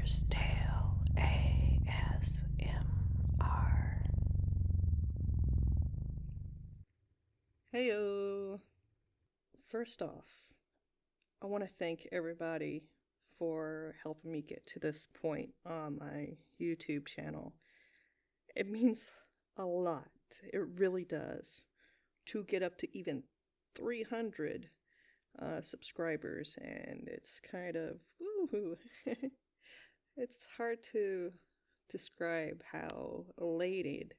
Bear's Tail ASMR. Heyo! First off, I want to thank everybody for helping me get to this point on my YouTube channel. It means a lot. It really does. To get up to even 300 subscribers, and it's kind of woohoo. It's hard to describe how elated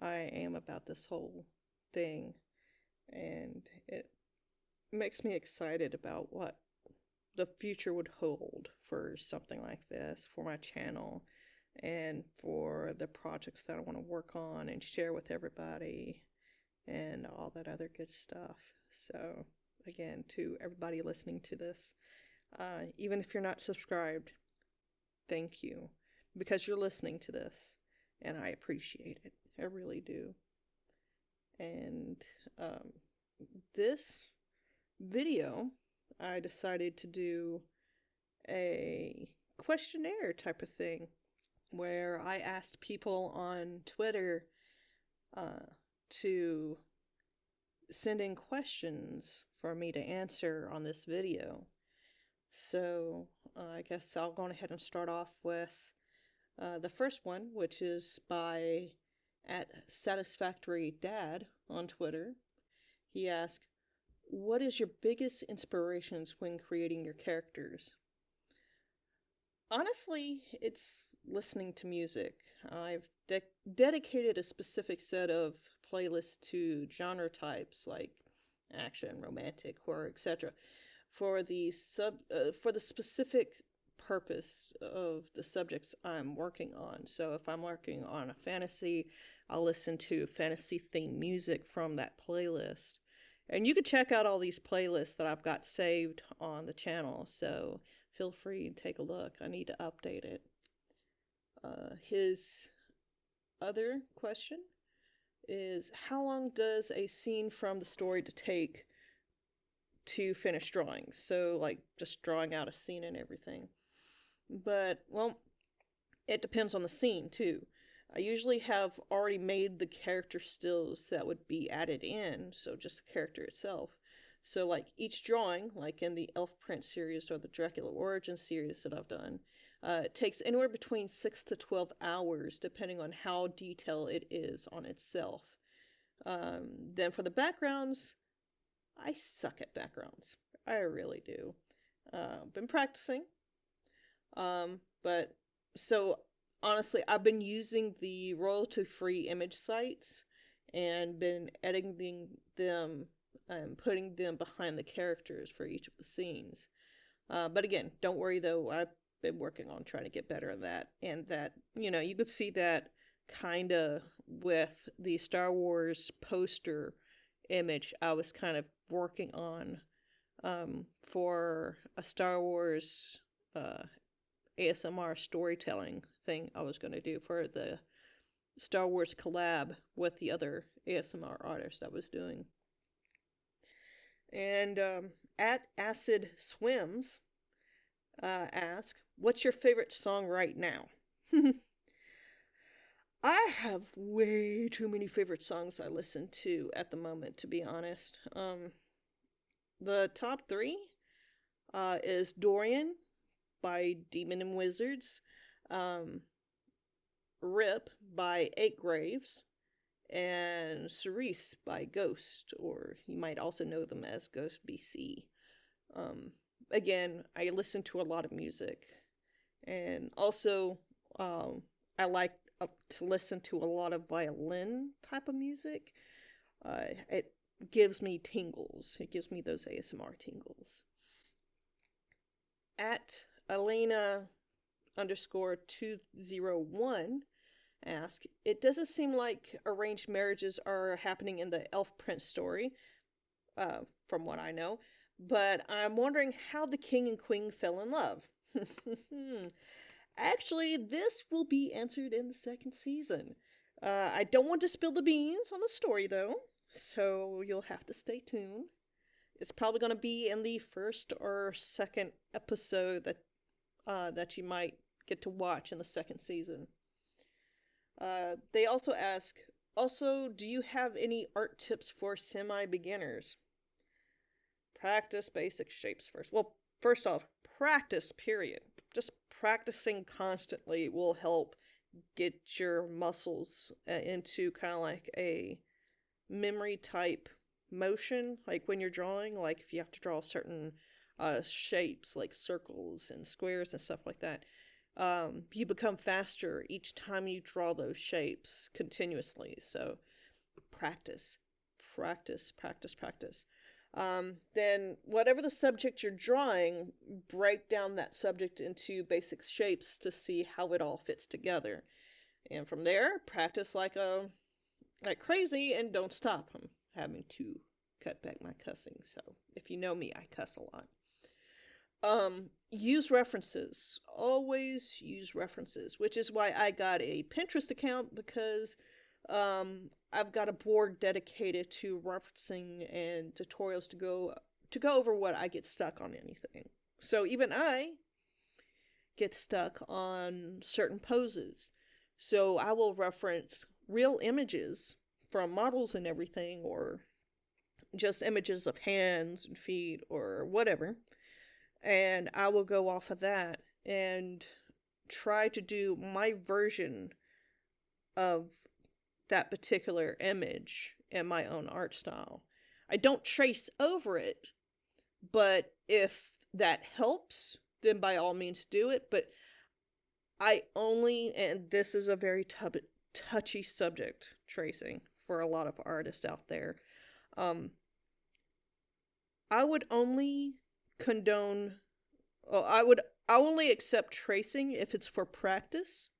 I am about this whole thing, and it makes me excited about what the future would hold for something like this, for my channel, and for the projects that I want to work on and share with everybody, and all that other good stuff. So, again, to everybody listening to this, even if you're not subscribed, thank you, because you're listening to this, and I appreciate it. I really do. And this video, I decided to do a questionnaire type of thing where I asked people on Twitter to send in questions for me to answer on this video. So I guess I'll go ahead and start off with the first one, which is by @satisfactorydad on Twitter. He asked, what is your biggest inspirations when creating your characters? Honestly, it's listening to music. I've dedicated a specific set of playlists to genre types like action, romantic, horror, etc. for the specific purpose of the subjects I'm working on. So if I'm working on a fantasy, I'll listen to fantasy themed music from that playlist. And you can check out all these playlists that I've got saved on the channel, so feel free to take a look. I need to update it. His other question is, how long does a scene from the story to take to finish drawing? So, like, just drawing out a scene and everything. But, well, it depends on the scene, too. I usually have already made the character stills that would be added in, so just the character itself. So, like, each drawing, like in the Elf Prince series or the Dracula Origin series that I've done, it takes anywhere between 6 to 12 hours, depending on how detailed it is on itself. Then for the backgrounds, I suck at backgrounds. I really do. Been practicing. But, so, honestly, I've been using the royalty-free image sites and been editing them and putting them behind the characters for each of the scenes. But again, don't worry though, I've been working on trying to get better at that. And that, you could see that kind of with the Star Wars poster image I was kind of working on for a Star Wars ASMR storytelling thing I was going to do for the Star Wars collab with the other ASMR artist I was doing. And @AcidSwims ask, what's your favorite song right now? I have way too many favorite songs I listen to at the moment, to be honest. The top three is Dorian by Demon and Wizards, Rip by Eight Graves, and Cerise by Ghost, or you might also know them as Ghost BC. Again, I listen to a lot of music, and also I like to listen to a lot of violin type of music. It gives me tingles. It gives me those ASMR tingles. @Elena_201 ask, it doesn't seem like arranged marriages are happening in the Elf Prince story, from what I know, but I'm wondering how the king and queen fell in love. Actually, this will be answered in the second season. I don't want to spill the beans on the story, though, so you'll have to stay tuned. It's probably going to be in the first or second episode that you might get to watch in the second season. They also ask, also, do you have any art tips for semi-beginners? Practice basic shapes first. Well, first off, practice, period. Just practicing constantly will help get your muscles into kind of like a memory type motion. Like when you're drawing, like if you have to draw certain shapes like circles and squares and stuff like that, you become faster each time you draw those shapes continuously. So practice, practice, practice, practice. Then whatever the subject you're drawing, break down that subject into basic shapes to see how it all fits together. And from there, practice like crazy and don't stop. I'm having to cut back my cussing, so if you know me, I cuss a lot. Use references. Always use references, which is why I got a Pinterest account, because I've got a board dedicated to referencing and tutorials to go over what I get stuck on anything. So even I get stuck on certain poses. So I will reference real images from models and everything, or just images of hands and feet or whatever. And I will go off of that and try to do my version of that particular image in my own art style. I don't trace over it, but if that helps, then by all means do it. But I only, and this is a very touchy subject, tracing, for a lot of artists out there. I would only condone, well, I only accept tracing if it's for practice.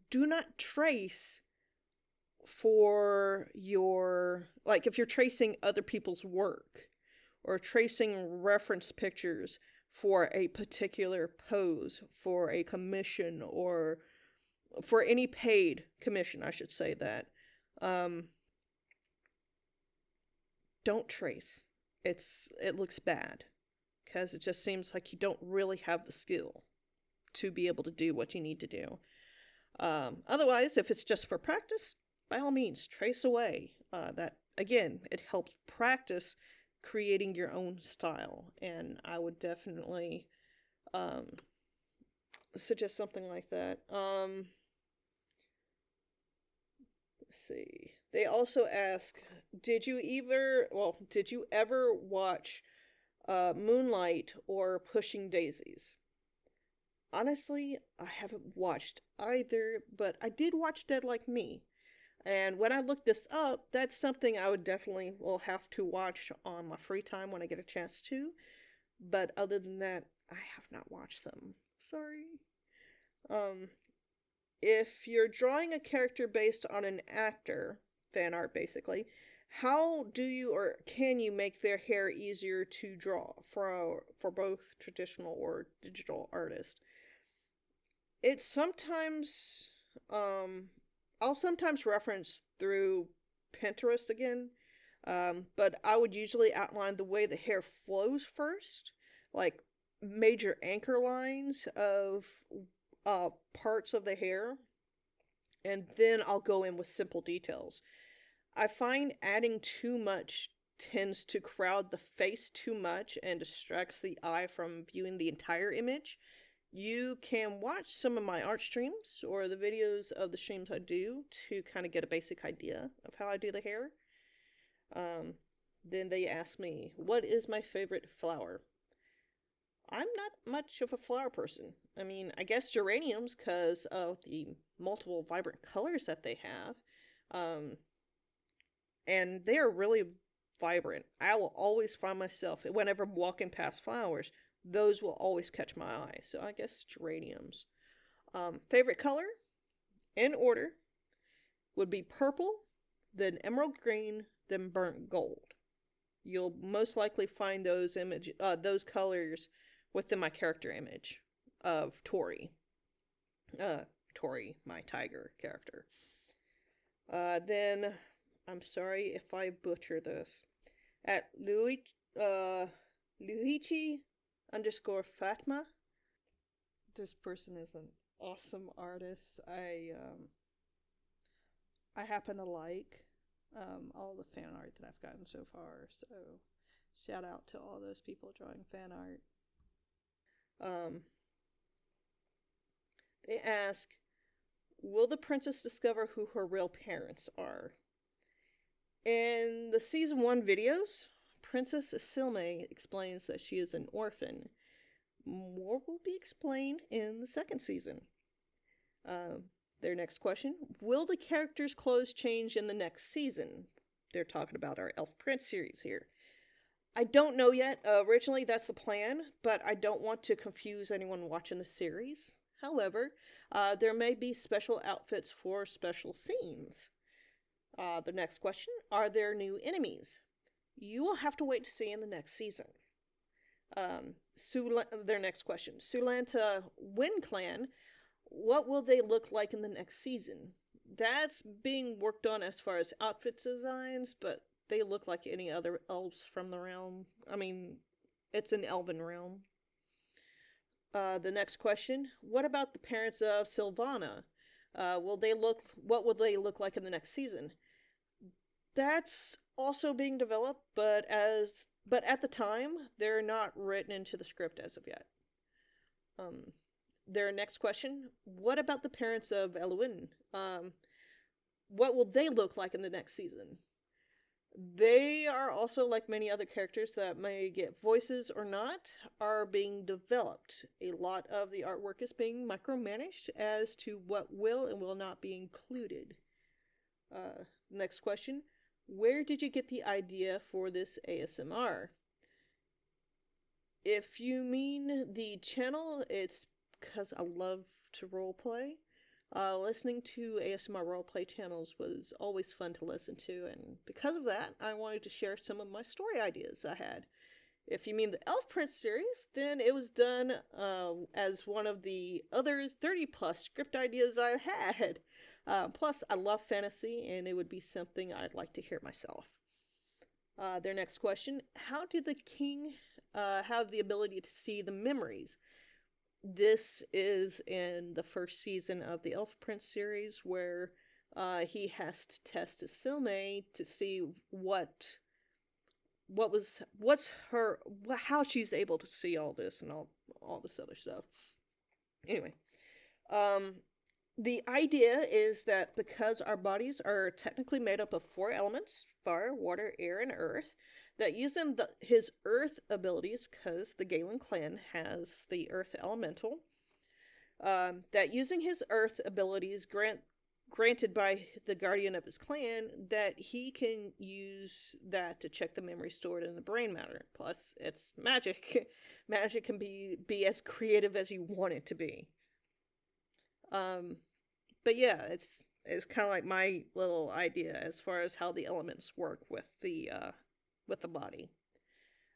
Do not trace for your, like if you're tracing other people's work or tracing reference pictures for a particular pose, for a commission, or for any paid commission, I should say that. Don't trace. It looks bad, because it just seems like you don't really have the skill to be able to do what you need to do. Otherwise, if it's just for practice, by all means, trace away. That, again, it helps practice creating your own style, and I would definitely suggest something like that. Let's see. They also ask, did you ever watch Moonlight or Pushing Daisies? Honestly, I haven't watched either, but I did watch Dead Like Me. And when I looked this up, that's something I would definitely will have to watch on my free time when I get a chance to. But other than that, I have not watched them. Sorry. If you're drawing a character based on an actor, fan art basically, how do you or can you make their hair easier to draw for both traditional or digital artists? It's sometimes I'll sometimes reference through Pinterest again, but I would usually outline the way the hair flows first, like major anchor lines of parts of the hair, and then I'll go in with simple details. I find adding too much tends to crowd the face too much and distracts the eye from viewing the entire image. You can watch some of my art streams or the videos of the streams I do to kind of get a basic idea of how I do the hair. Then they ask me, what is my favorite flower? I'm not much of a flower person. I mean, I guess geraniums because of the multiple vibrant colors that they have. And they are really vibrant. I will always find myself, whenever I'm walking past flowers, those will always catch my eye. So I guess geraniums. Favorite color, in order, would be purple, then emerald green, then burnt gold. You'll most likely find those colors within my character image of Tori. Tori, my tiger character. Then, I'm sorry if I butcher this. At Luigi _Fatma. this person is an awesome artist. I happen to like all the fan art that I've gotten so far. So shout out to all those people drawing fan art. Um, they ask, will the princess discover who her real parents are? In the season 1 videos, Princess Isilme explains that she is an orphan. More will be explained in the second season. Their next question, will the characters' clothes change in the next season? They're talking about our Elf Prince series here. I don't know yet. Originally, that's the plan, but I don't want to confuse anyone watching the series. However, there may be special outfits for special scenes. The next question, are there new enemies? You will have to wait to see in the next season. Their next question, Sulanta Wind Clan, what will they look like in the next season? That's being worked on as far as outfit designs, but they look like any other elves from the realm. I mean, it's an elven realm. The next question, what about the parents of Sylvana? What will they look like in the next season? That's also being developed, but at the time, they're not written into the script as of yet. Their next question, what about the parents of Eluin? What will they look like in the next season? They are also, like many other characters that may get voices or not, are being developed. A lot of the artwork is being micromanaged as to what will and will not be included. Next question, where did you get the idea for this ASMR? If you mean the channel, it's because I love to roleplay. Listening to ASMR roleplay channels was always fun to listen to, and because of that, I wanted to share some of my story ideas I had. If you mean the Elf Prince series, then it was done as one of the other 30-plus script ideas I had. Plus, I love fantasy, and it would be something I'd like to hear myself. Their next question, how did the king have the ability to see the memories? This is in the first season of the Elf Prince series, where he has to test Isilme to see how she's able to see all this and all this other stuff. Anyway, the idea is that because our bodies are technically made up of 4 elements, fire, water, air, and earth, that using his earth abilities, because the Galen clan has the earth elemental, that using his earth abilities granted by the guardian of his clan, that he can use that to check the memory stored in the brain matter. Plus, it's magic. Magic can be as creative as you want it to be. But yeah, it's kind of like my little idea as far as how the elements work with the body.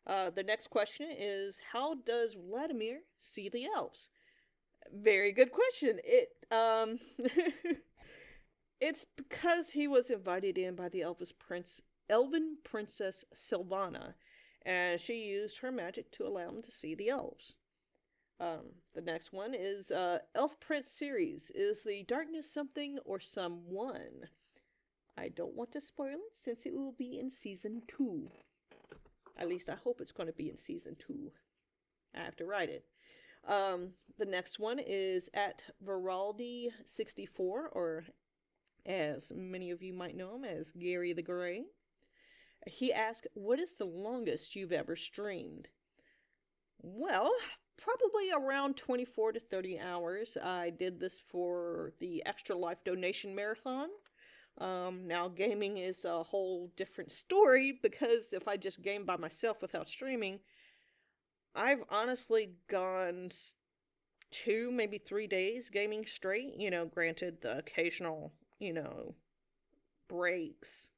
The next question is, how does Vladimir see the elves? Very good question. It's because he was invited in by the elven princess Sylvana, and she used her magic to allow him to see the elves. The next one is Elf Prince series. Is the darkness something or someone? I don't want to spoil it since it will be in season 2. At least I hope it's going to be in season 2. I have to write it. The next one is at Viraldi64, or as many of you might know him as Gary the Grey. He asked, what is the longest you've ever streamed? Well, probably around 24 to 30 hours. I did this for the Extra Life Donation Marathon. Now, gaming is a whole different story, because if I just game by myself without streaming, I've honestly gone 2, maybe 3 days gaming straight. Granted the occasional, breaks,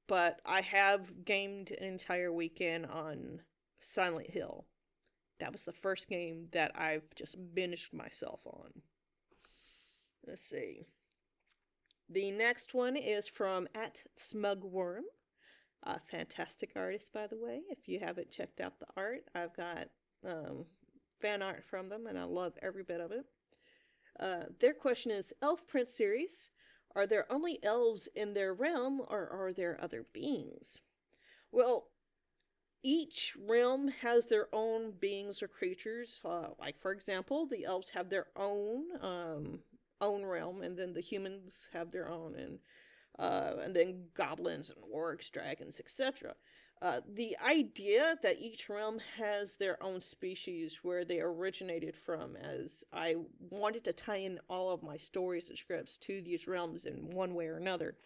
but I have gamed an entire weekend on Silent Hill. That was the first game that I've just binged myself on. Let's see. The next one is from @Smugworm. A fantastic artist, by the way. If you haven't checked out the art, I've got fan art from them, and I love every bit of it. Their question is, Elf Prince series, are there only elves in their realm, or are there other beings? Well, each realm has their own beings or creatures. Like, for example, the elves have their own realm, and then the humans have their own, and then goblins and orcs, dragons, etc. The idea that each realm has their own species where they originated from, as I wanted to tie in all of my stories and scripts to these realms in one way or another.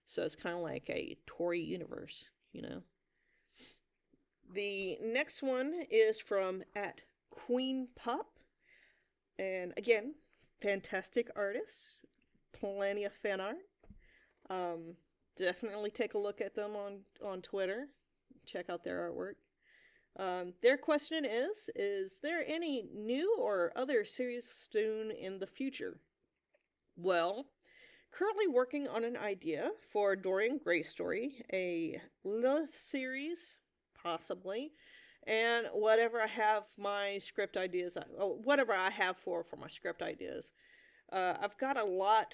So it's kind of like a Tory universe, you know? The next one is from at Queen Pop. And again, fantastic artists. Plenty of fan art. Definitely take a look at them on Twitter. Check out their artwork. Their question is there any new or other series soon in the future? Well, currently working on an idea for Dorian Gray's story, a Lilith series, possibly, and whatever I have my script ideas, whatever I have for my script ideas. I've got a lot.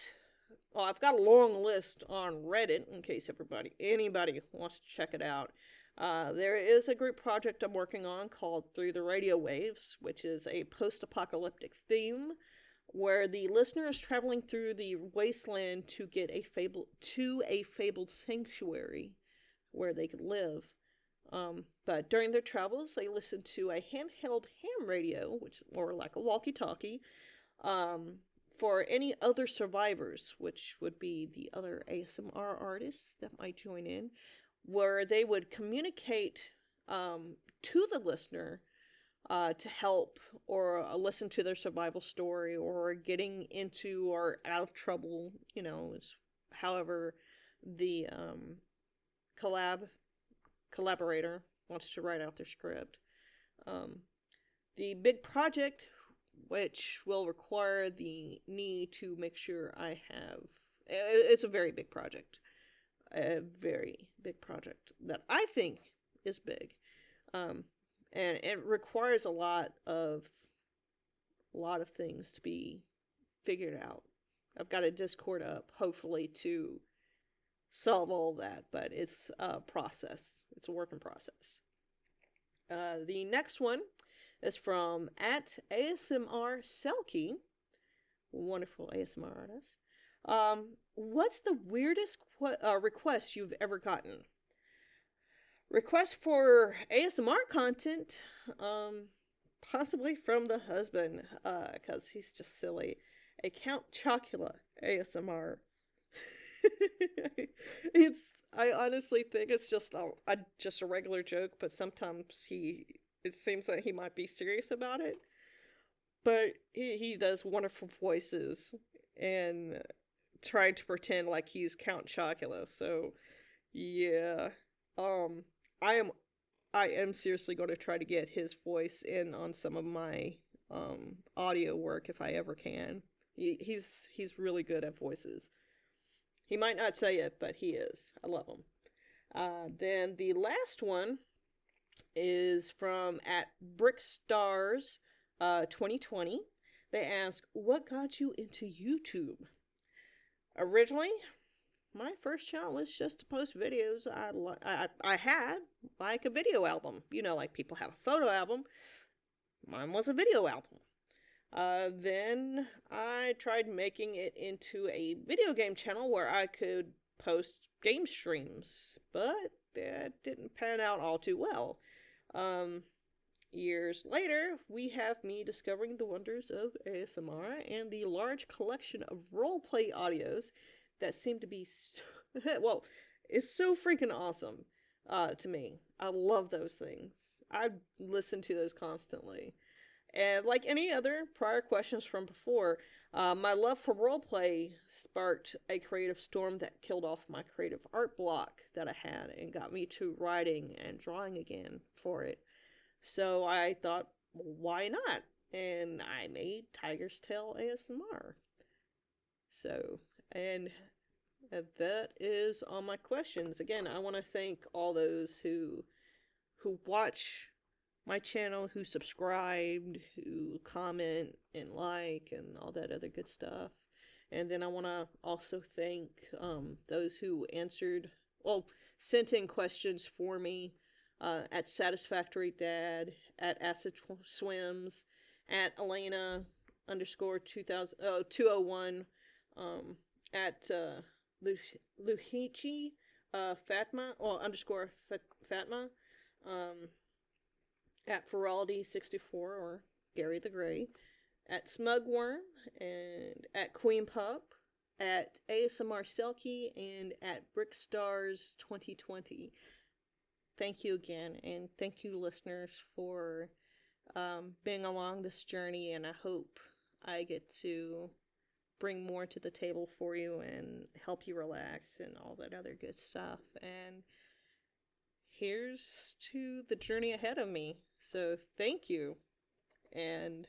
Well, I've got a long list on Reddit in case anybody wants to check it out. There is a group project I'm working on called Through the Radio Waves, which is a post-apocalyptic theme where the listener is traveling through the wasteland to get a fabled sanctuary where they could live. But during their travels, they listen to a handheld ham radio, which or like a walkie-talkie, for any other survivors, which would be the other ASMR artists that might join in, where they would communicate to the listener to help or listen to their survival story or getting into or out of trouble, however the collaborator wants to write out their script. The big project, which will require the need to make sure it's a very big project. A very big project that I think is big. And it requires a lot of things to be figured out. I've got a Discord up, hopefully, to solve all that, but it's a process. It's a work in process. The next one is from at ASMR Selkie, wonderful ASMR artist. What's the weirdest request you've ever gotten? Request for ASMR content, possibly from the husband, because he's just silly. A Count Chocula ASMR. I honestly think it's just a regular joke, but sometimes it seems like he might be serious about it. But he does wonderful voices and trying to pretend like he's Count Chocula. So yeah, I am seriously going to try to get his voice in on some of my audio work if I ever can. He's really good at voices. He might not say it, but he is. I love him. Then the last one is from at Brickstars 2020. They ask, what got you into YouTube? Originally, my first channel was just to post videos. I had like a video album. Like people have a photo album. Mine was a video album. Then I tried making it into a video game channel where I could post game streams, but that didn't pan out all too well. Years later, we have me discovering the wonders of ASMR and the large collection of roleplay audios that seem to be it's so freaking awesome to me. I love those things. I listen to those constantly. And like any other prior questions from before, my love for roleplay sparked a creative storm that killed off my creative art block that I had and got me to writing and drawing again for it. So I thought, why not? And I made Tiger's Tail ASMR. So, and that is all my questions. Again, I want to thank all those who watch my channel, who subscribed, who comment and like, and all that other good stuff. And then I want to also thank those who sent in questions for me at Satisfactory Dad, at Acid Swims, at Elena underscore 201, at Luhichi Fatma, underscore Fatma, at Feraldi64 or Gary the Gray, at Smugworm, and at Queen Pup, at ASMR Selkie, and at Brickstars 2020. Thank you again, and thank you, listeners, for being along this journey, and I hope I get to bring more to the table for you and help you relax and all that other good stuff. And here's to the journey ahead of me. So thank you, and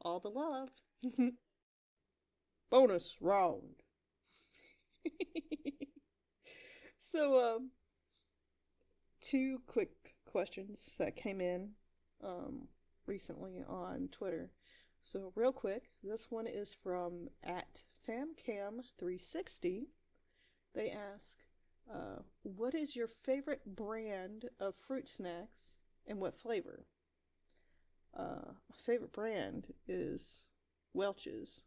all the love. Bonus round. So, two quick questions that came in recently on Twitter. So real quick, this one is from at FamCam360. They ask, what is your favorite brand of fruit snacks and what flavor? My favorite brand is Welch's.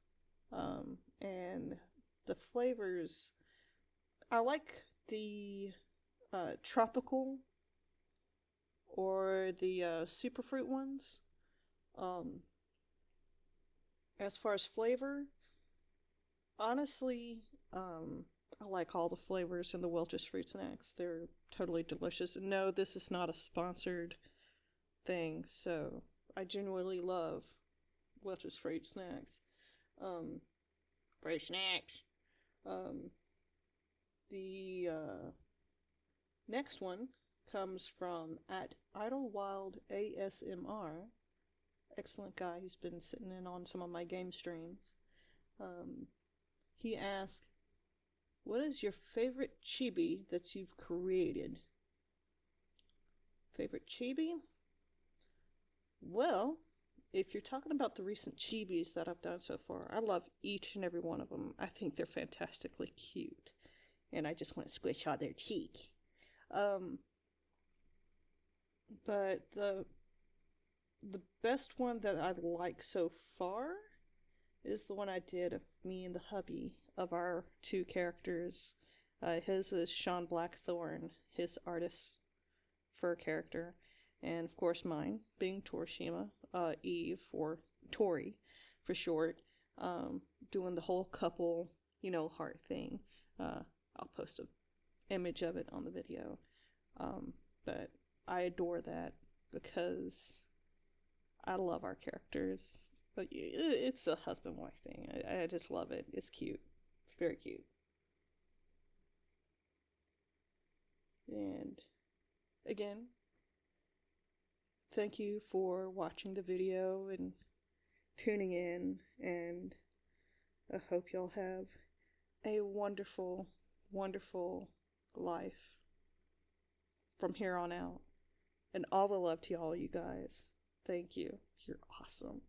And the flavors, I like the tropical or the superfruit ones. As far as flavor, honestly, I like all the flavors in the Welch's fruit snacks. They're totally delicious. And no, this is not a sponsored thing, so I genuinely love Welch's fruit snacks. Fruit snacks. The next one comes from at Idlewild ASMR. Excellent guy. He's been sitting in on some of my game streams. He asked, what is your favorite chibi that you've created? Favorite chibi? Well, if you're talking about the recent chibis that I've done so far, I love each and every one of them. I think they're fantastically cute. And I just want to squish all their cheek. But the best one that I like so far is the one I did of me and the hubby of our two characters. His is Sean Blackthorne, his artist fur character, and of course mine being Torishima, Eve, or Tori for short, doing the whole couple, heart thing. I'll post an image of it on the video. But I adore that because I love our characters. But it's a husband-wife thing. I just love it. It's cute. It's very cute. And again, thank you for watching the video and tuning in. And I hope y'all have a wonderful, wonderful life from here on out. And all the love to all you guys. Thank you. You're awesome.